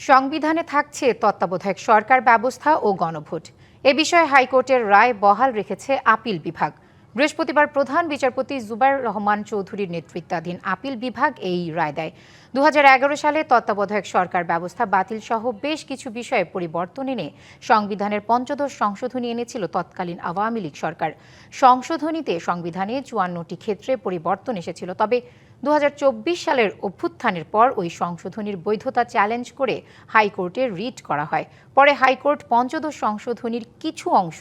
সংবিধানে থাকছে তত্ত্বাবধায়ক সরকার ব্যবস্থা ও গণভোট। এ বিষয়ে হাইকোর্টের রায় বহাল রেখেছে আপিল বিভাগ। বৃহস্পতিবার প্রধান বিচারপতি জুবায়ের রহমান চৌধুরীর নেতৃত্বাধীন আপিল বিভাগ এই রায় দেয়। 2011 সালে তত্ত্বাবধায়ক সরকার ব্যবস্থা বাতিল সহ বেশ কিছু বিষয়ে পরিবর্তন এনে সংবিধানের পঞ্চদশ সংশোধনী এনেছিল তৎকালীন আওয়ামী লীগ সরকার। সংশোধনীতে সংবিধানে 54টি ক্ষেত্রে পরিবর্তন এসেছিল, তবে 2024 সালের অভ্যুত্থানের পর ওই সংশোধনীর বৈধতা চ্যালেঞ্জ করে হাইকোর্টে রিট করা হয়। পরে হাইকোর্ট পঞ্চদশ সংশোধনীর কিছু অংশ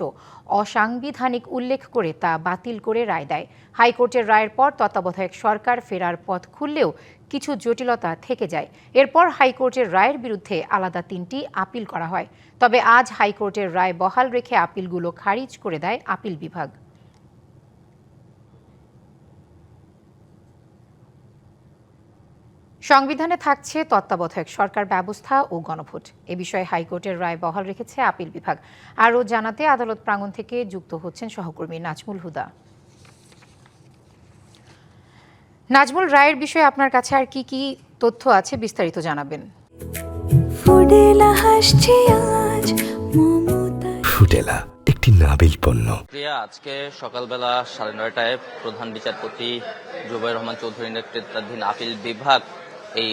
অসাংবিধানিক উল্লেখ করে তা বাতিল করে রায় দেয়। হাইকোর্টের রায়ের পর তত্ত্বাবধায়ক সরকার ফেরার পথ খুললেও কিছু জটিলতা থেকে যায়। এরপর হাইকোর্টের রায়ের বিরুদ্ধে আলাদা 3টি আপিল করা হয়। তবে আজ হাইকোর্টের রায় বহাল রেখে আপিলগুলো খারিজ করে দেয় আপিল বিভাগ। সংবিধানে থাকছে তত্ত্বাবধায়ক সরকার ব্যবস্থা ও গণভোট। এ বিষয়ে হাইকোর্টের রায় বহাল রেখেছে আপিল বিভাগ। আরও জানাতে আদালত প্রাঙ্গণ থেকে যুক্ত হচ্ছেন সহকর্মী নাজমুল হুদা। নাজমুল, রায়ের বিষয়ে আপনার কাছে আর কি কি তথ্য আছে বিস্তারিত জানাবেন। ফুডেলা একটি নাবিল পণ্য। আজকে সকালবেলা 9:30টায় প্রধান বিচারপতি জুবায়ের রহমান চৌধুরীর নেতৃত্বাধীন আপিল বিভাগ এই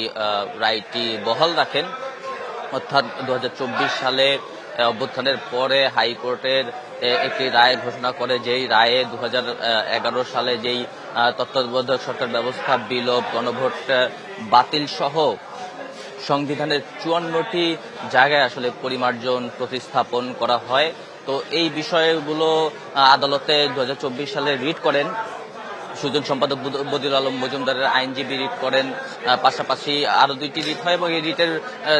রায়টি বহাল রাখেন। অর্থাৎ 2024 সালে অভ্যুত্থানের পরে হাইকোর্টের একটি রায় ঘোষণা করে, যেই রায়ে 2011 সালে যেই তত্ত্বাবধায়ক সরকার ব্যবস্থা বিলোপ, গণভোট বাতিল সহ সংবিধানের 54টি জায়গায় আসলে পরিমার্জন প্রতিস্থাপন করা হয়। তো এই বিষয়গুলো আদালতে 2024 সালে রিট করেন সুজন সম্পাদক বদিউল আলম মজুমদারের আইনজীবী রিট করেন। পাশাপাশি আরো 2টি রিট হয় এবং এই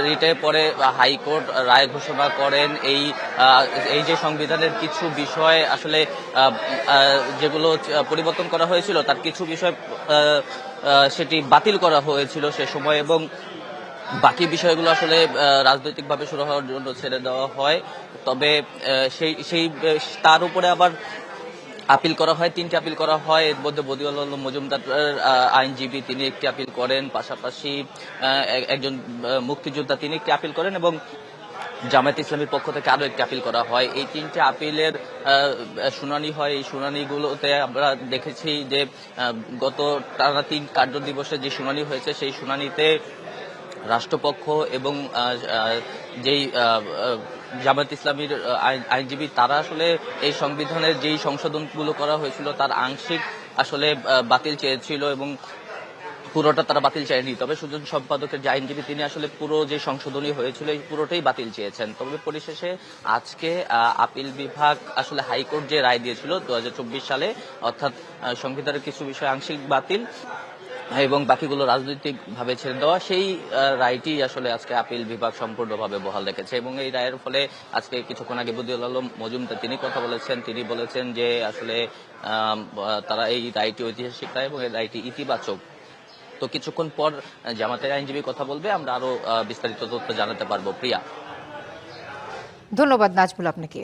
রিটে পরে হাইকোর্ট রায় ঘোষণা করেন এই যে সংবিধানের কিছু বিষয় আসলে যেগুলো পরিবর্তন করা হয়েছিল তার কিছু বিষয় সেটি বাতিল করা হয়েছিল সে সময়, এবং বাকি বিষয়গুলো আসলে রাজনৈতিকভাবে শুরু হওয়ার জন্য ছেড়ে দেওয়া হয়। তবে সেই তার উপরে আবার আপিল করা হয়, 3টি আপিল করা হয়। এর মধ্যে বদিউল আলম মজুমদার আইনজীবী তিনি একটি আপিল করেন, পাশাপাশি একজন মুক্তিযোদ্ধা তিনি একটি আপিল করেন এবং জামায়াত ইসলামীর পক্ষ থেকে আরো একটি আপিল করা হয়। এই 3টে আপিলের শুনানি হয়। এই শুনানিগুলোতে আমরা দেখেছি যে গত টানা 3 কার্য দিবসে যে শুনানি হয়েছে সেই শুনানিতে রাষ্ট্রপক্ষ এবং যেই জামায়াত ইসলামীর আইনজীবী তারা আসলে এই সংবিধানের যেই সংশোধনগুলো করা হয়েছিল তার আংশিক আসলে বাতিল চেয়েছিল এবং পুরোটা তারা বাতিল চায়নি। তবে সুজন সম্পাদকের যে আইনজীবী তিনি আসলে পুরো যে সংশোধনী হয়েছিল এই পুরোটাই বাতিল চেয়েছেন। তবে পরিশেষে আজকে আপিল বিভাগ আসলে হাইকোর্ট যে রায় দিয়েছিল 2024 সালে, অর্থাৎ সংবিধানের কিছু বিষয় আংশিক বাতিল এবং বাকিগুলো রাজনৈতিকভাবে ছেড়ে দেওয়া, সেই রায়টি আসলে আজকে আপিল বিভাগ সম্পূর্ণভাবে বহাল রেখেছে। এবং এই রায়ের ফলে আজকে কিছুক্ষণ আগে বদিউল আলম মজুমদার তিনি কথা বলেছেন, তিনি বলেছেন যে আসলে তারা এই রায়টি ঐতিহাসিক রায় এবং এই রায়টি ইতিবাচক। তো কিছুক্ষণ পর জামাতের আইনজীবী কথা বলবে, আমরা আরো বিস্তারিত তথ্য জানাতে পারবো। প্রিয়া, ধন্যবাদ নাজমুল আপনাকে।